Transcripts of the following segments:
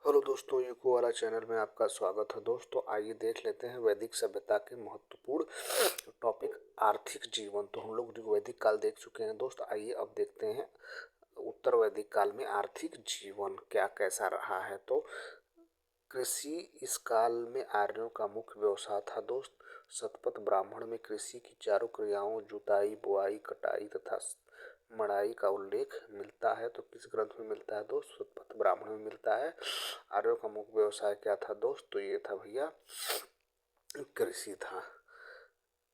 Hello दोस्तों, UCO वाला channel में आपका स्वागत है। दोस्तों आइए देख लेते हैं वैदिक सभ्यता के महत्वपूर्ण टॉपिक आर्थिक जीवन। तो हम लोग वैदिक काल देख चुके हैं दोस्त। आइए अब देखते हैं उत्तर वैदिक काल में आर्थिक जीवन क्या कैसा रहा है। तो कृषि इस काल में आर्यों का मुख्य व्यवसाय था दोस्त। शतपथ ब्राह्मण में कृषि की चारों क्रियाओं जुताई, बुआई, कटाई तथा मड़ाई का उल्लेख मिलता है। तो किस ग्रंथ में मिलता है दोस्त? शतपथ ब्राह्मण में मिलता है। आर्यों का मुख्य व्यवसाय क्या था दोस्त? तो ये था भैया कृषि था।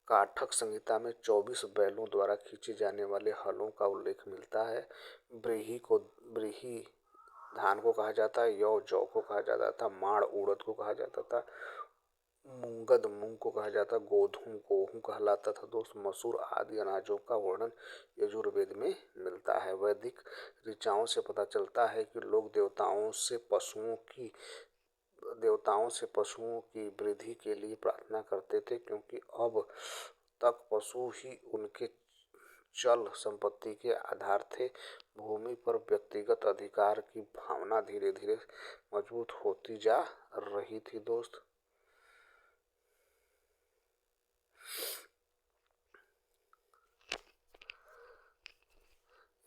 काठक संहिता में 24 बैलों द्वारा खींचे जाने वाले हलों का उल्लेख मिलता है। ब्रीही धान को कहा जाता है, जौ को कहा जाता था, माड़ उड़द को कहा जाता था, मूंगद मूंग को कहा जाता, गोधूम गेहूं कहलाता था दोस्त। मसूर आदि अनाजों का वर्णन यजुर्वेद में मिलता है। वैदिक ऋचाओं से पता चलता है कि लोग देवताओं से पशुओं की वृद्धि के लिए प्रार्थना करते थे, क्योंकि अब तक पशु ही उनके चल संपत्ति के आधार थे। भूमि पर व्यक्तिगत अधिकार की भावना धीरे धीरे मजबूत होती जा रही थी दोस्त।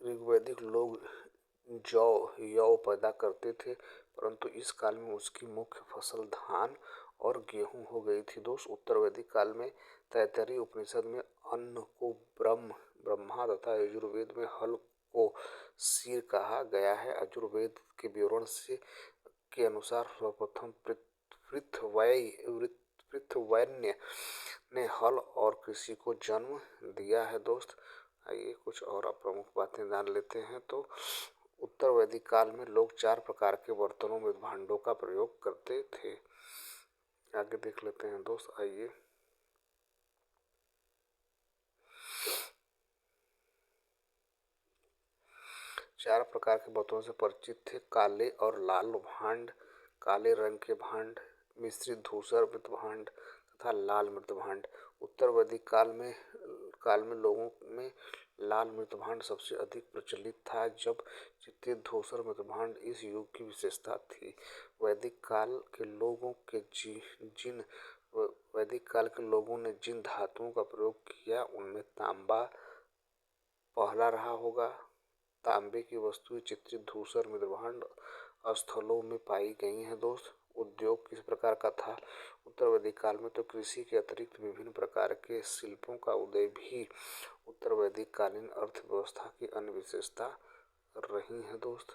ऋग्वैदिक लोग जौ पैदा करते थे, परंतु इस काल में उसकी मुख्य फसल धान और गेहूं हो गई थी दोस्त। उत्तर वैदिक काल में तैत्तिरीय उपनिषद में अन्न को ब्रह्मा तथा यजुर्वेद में हल को शीर कहा गया है। यजुर्वेद के विवरण के अनुसार सर्वप्रथम पृथ्वैन्य ने हल और कृषि को जन्म दिया है दोस्त। आइए कुछ और प्रमुख बातें जान लेते हैं। तो उत्तर वैदिक काल में लोग 4 प्रकार के बर्तनों में भांडों का प्रयोग करते थे। आगे देख लेते हैं दोस्त। आइए 4 प्रकार के बर्तनों से परिचित थे। काले और लाल भांड, काले रंग के भांड, मिश्रित धूसर मृत भांड तथा लाल मृत भांड। उत्तर वैदिक काल में लोगों में लाल मृत भांड सबसे अधिक प्रचलित था, जब चित्रित धूसर मृत भांड इस युग की विशेषता थी। वैदिक काल के लोगों ने जिन धातुओं का प्रयोग किया उनमें तांबा पहला रहा होगा। तांबे की वस्तुएं चित्रित धूसर मृदभांड स्थलों में पाई गई हैं दोस्त। उद्योग किस प्रकार का था? उत्तर वैदिक काल में तो कृषि के अतिरिक्त विभिन्न प्रकार के शिल्पों का उदय भी उत्तर वैदिक कालीन अर्थव्यवस्था की अन्य विशेषता रही है दोस्त।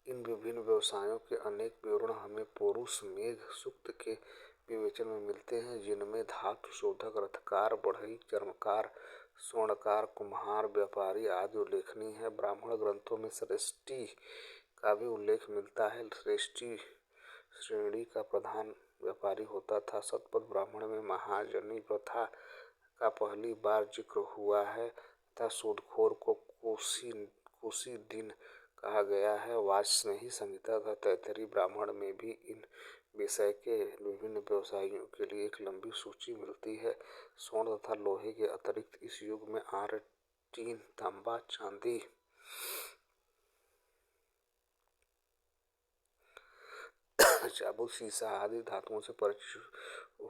इन विभिन्न व्यवसायों के अनेक विवरण हमें पौरुष मेघ सूक्त के विवेचन में मिलते हैं, जिनमें धातु शोधक, रथकार, बढ़ई, चर्मकार, स्वर्णकार, कुम्हार, व्यापारी आदि उल्लेखनीय है। ब्राह्मण ग्रंथों में श्रेष्ठी का भी उल्लेख मिलता है। श्रेष्ठी श्रेणी का प्रधान व्यापारी होता था। शतपथ ब्राह्मण में महाजनी प्रथा का पहली बार जिक्र हुआ है तथा सूदखोर को कुशी दिन कहा गया है। वाजस्नेही संहिता तथा तैत्तिरीय ब्राह्मण में भी इन विषय के विभिन्न व्यवसायों के लिए एक लंबी सूची मिलती है। स्वर्ण तथा लोहे के अतिरिक्त इस युग में आर्य टीन, तांबा, चांदी, चाबुक, सीसा आदि धातुओं से परिचित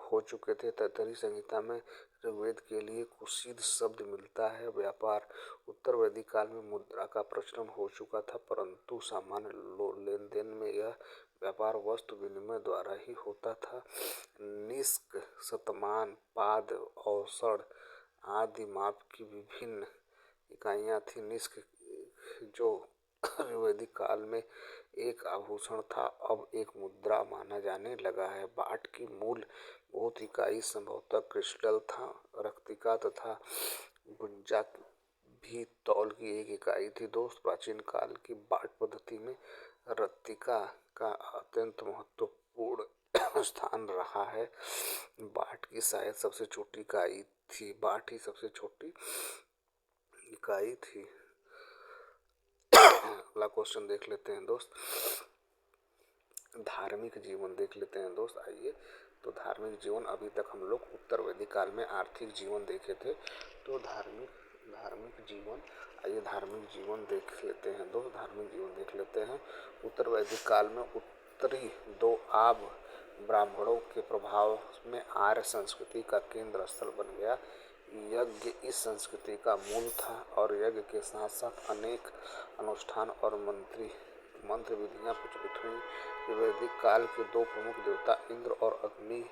हो चुके थे। तैत्तिरीय संहिता में ऋग्वेद के लिए कुशीद शब्द मिलता है। व्यापार उत्तर वैदिक काल में मुद्रा का प्रचलन हो चुका था, परंतु सामान्य लेन देन में यह व्यापार वस्तु विनिमय द्वारा ही होता था। निष्क, शतमान, पाद, औसड़ आदि माप की विभिन्न इकाइयां थी। निष्क जो वैदिक काल में एक आभूषण था, अब एक मुद्रा माना जाने लगा है। बाट की मूल बहुत इकाई संभवतः क्रिस्टल था। रक्तिका तथा गुंजा भी तौल की एक इकाई थी दोस्त। प्राचीन काल की बाट पद्धति में रक्तिका का अत्यंत महत्वपूर्ण स्थान रहा है। बाट की शायद सबसे छोटी इकाई थी। बाट ही सबसे छोटी इकाई थी। अगला क्वेश्चन देख लेते हैं दोस्त। धार्मिक जीवन देख लेते हैं दोस्त। आइए तो धार्मिक जीवन, अभी तक हम लोग उत्तर वैदिक काल में आर्थिक जीवन देखे थे। तो धार्मिक धार्मिक जीवन। आइए धार्मिक जीवन देख लेते हैं दोस्त, धार्मिक जीवन देख लेते हैं। उत्तर वैदिक काल में उत्तरी दोआब ब्राह्मणों के प्रभाव में आर्य संस्कृति का केंद्र स्थल बन गया। यज्ञ इस संस्कृति का मूल था और यज्ञ के साथ साथ अनेक अनुष्ठान और मंत्र विधियां प्रचलित हुई। वैदिक काल के दो प्रमुख देवता इंद्र और अग्नि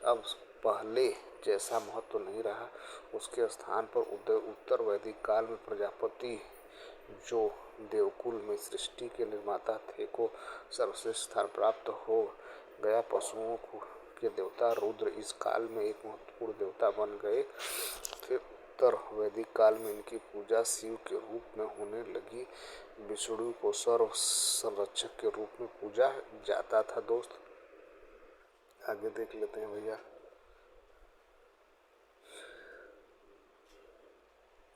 अब पहले जैसा महत्व नहीं रहा। उसके स्थान पर उत्तर वैदिक काल में प्रजापति, जो देवकुल में सृष्टि के निर्माता थे, को सर्वश्रेष्ठ स्थान प्राप्त हो गया। पशुओं के देवता रुद्र इस काल में एक महत्वपूर्ण देवता बन गए थे। उत्तर वैदिक काल में इनकी पूजा शिव के रूप में होने लगी। विष्णु को सर्व संरक्षक के रूप में पूजा जाता था दोस्त। आगे देख लेते हैं भैया।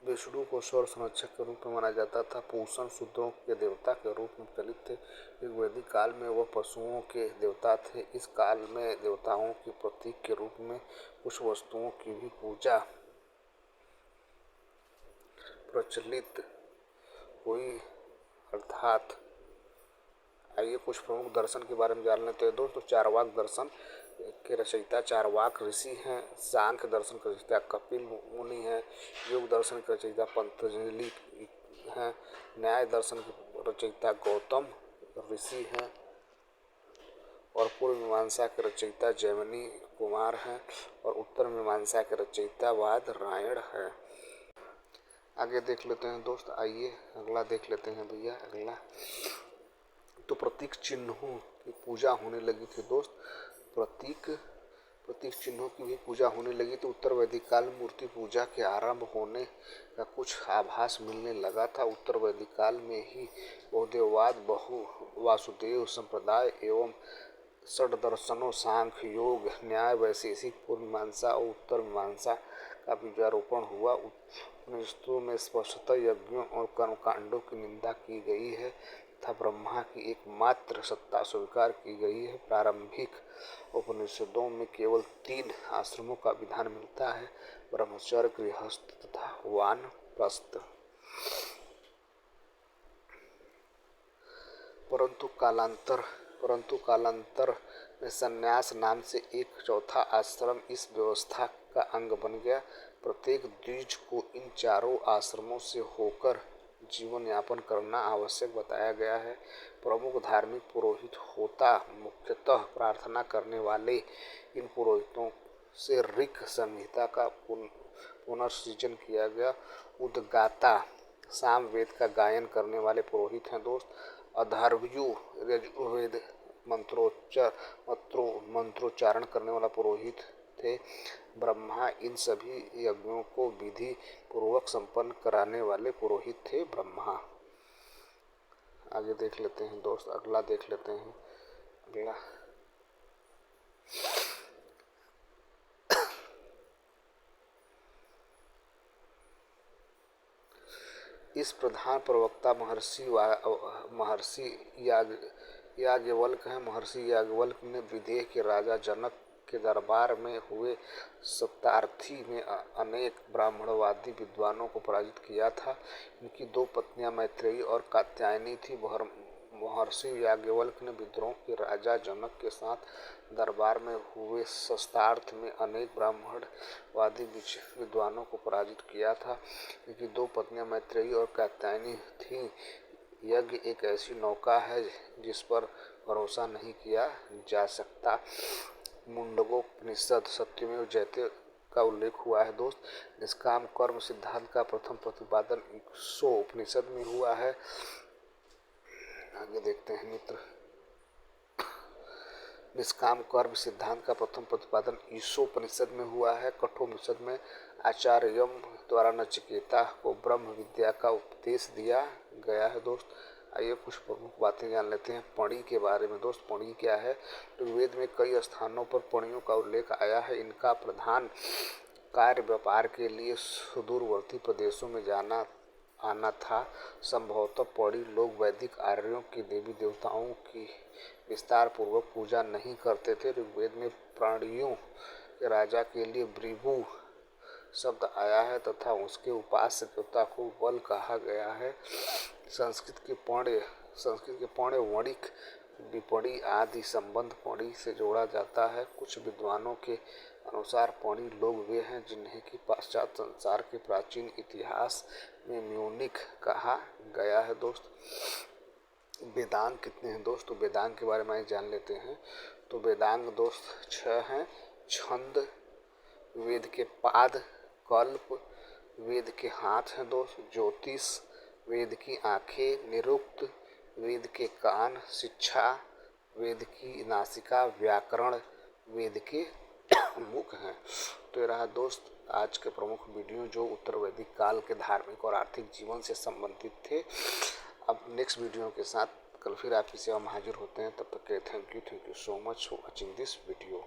विष्णु को स्वर संरक्षक के रूप में माना जाता था। पूषण शूद्रों के देवता के रूप में प्रचलित थे। वैदिक काल में वह पशुओं के देवता थे। इस काल में देवताओं के प्रतीक के रूप में कुछ वस्तुओं की भी पूजा प्रचलित हुई, अर्थात आइए कुछ प्रमुख दर्शन के बारे में जान लेते हैं दोस्तों। चारवाक दर्शन के रचयिता चारवाक ऋषि हैं। सांख्य दर्शन के रचयिता कपिल मुनि हैं। योग दर्शन के रचयिता पतंजलि हैं। न्याय दर्शन के रचयिता गौतम ऋषि हैं और पूर्व मीमांसा के रचयिता जैमिनी कुमार हैं और उत्तर मीमांसा के रचयिता बादरायण है। आगे देख लेते हैं दोस्त। आइए अगला देख लेते हैं भैया। अगला तो प्रतीक चिन्हों की पूजा होने लगी थी दोस्त। प्रतीक चिन्हों की भी पूजा होने लगी तो उत्तर वैदिक काल में मूर्ति पूजा के आरंभ होने का कुछ आभास मिलने लगा था। उत्तर वैदिक काल में ही बहुदेववाद, वासुदेव संप्रदाय एवं षड्दर्शनों सांख्य, योग, न्याय, वैशेषिक, पूर्व मीमांसा और उत्तर मीमांसा का बीजारोपण हुआ। उपनिषदों में स्पष्टतः यज्ञों और कर्मकांडों की निंदा की गई है तथा ब्रह्मा की एकमात्र सत्ता स्वीकार की गई है। प्रारंभिक उपनिषदों में केवल 3 आश्रमों का विधान मिलता है, ब्रह्मचर्य, गृहस्थ तथा वानप्रस्थ। परंतु कालांतर में संन्यास नाम से एक चौथा आश्रम इस व्यवस्था का अंग बन गया। प्रत्येक द्विज को इन चारों आश्रमों से होकर जीवन यापन करना आवश्यक बताया गया है। प्रमुख धार्मिक पुरोहित होता मुख्यतः प्रार्थना करने वाले। इन पुरोहितों से ऋक् संहिता का पुनर्सृजन किया गया। उद्गाता सामवेद का गायन करने वाले पुरोहित हैं दोस्त। अथर्वयु यजुर्वेद मंत्रोच्चारण करने वाला पुरोहित थे। ब्रह्मा इन सभी यज्ञों को विधि पूर्वक संपन्न कराने वाले पुरोहित थे ब्रह्मा। आगे देख लेते हैं दोस्त। अगला देख लेते हैं। अगला इस प्रधान प्रवक्ता महर्षि याज्ञवल्क्य हैं। महर्षि याज्ञवल्क्य ने विदेह के राजा जनक के दरबार में हुए शतार्थी में अनेक ब्राह्मणवादी विद्वानों को पराजित किया था। इनकी 2 पत्नियां मैत्रेयी और कात्यायनी थी। महर्षि याज्ञवल्क्य ने विद्रोह के राजा जनक के साथ दरबार में हुए शस्त्रार्थ में अनेक ब्राह्मणवादी विद्वानों को पराजित किया था। इनकी 2 पत्नियां मैत्रेयी और कात्यायनी थीं। यज्ञ एक ऐसी नौका है जिस पर भरोसा नहीं किया जा सकता। मुंडकोपनिषद सत्यमेव जयते का उल्लेख हुआ है दोस्त। निष्काम कर्म सिद्धांत का प्रथम प्रतिपादन ईशोपनिषद में हुआ है। आगे देखते हैं मित्र। निष्काम कर्म सिद्धांत का प्रथम प्रतिपादन ईशोपनिषद में हुआ है। कठोपनिषद में आचार्य यम द्वारा नचिकेता को ब्रह्म विद्या का उपदेश दिया गया है दोस्त। आइए कुछ प्रमुख बातें जान लेते हैं पणी के बारे में दोस्त। पणी क्या है? ऋग्वेद में कई स्थानों पर पणियों का उल्लेख आया है। इनका प्रधान कार्य व्यापार के लिए सुदूरवर्ती प्रदेशों में जाना आना था। संभवतः पणी लोग वैदिक आर्यों के देवी देवताओं की विस्तार पूर्वक पूजा नहीं करते थे। ऋग्वेद में पणियों के राजा के लिए भृगु शब्द आया है तथा उसके उपास्य देवता को बल कहा गया है। संस्कृत के पौणे वणिक विपणी आदि संबंध पौड़ी से जोड़ा जाता है। कुछ विद्वानों के अनुसार पौड़ी लोग वे हैं जिन्हें कि पाश्चात्य संसार के प्राचीन इतिहास में म्यूनिक कहा गया है। दोस्त वेदांग कितने हैं दोस्त, तो वेदांग के बारे में जान लेते हैं। तो वेदांग दोस्त 6 हैं। छंद, वेद के पाद, कल्प, वेद के हाथ हैं दोस्त, ज्योतिष, वेद की आंखें, निरुक्त, वेद के कान, शिक्षा, वेद की नासिका, व्याकरण, वेद के मुख हैं। तो ये रहा दोस्त आज के प्रमुख वीडियो जो उत्तर वैदिक काल के धार्मिक और आर्थिक जीवन से संबंधित थे। अब नेक्स्ट वीडियो के साथ कल फिर आपकी सेवा में हाजिर होते हैं। तब तक के thank you so much for watching this video.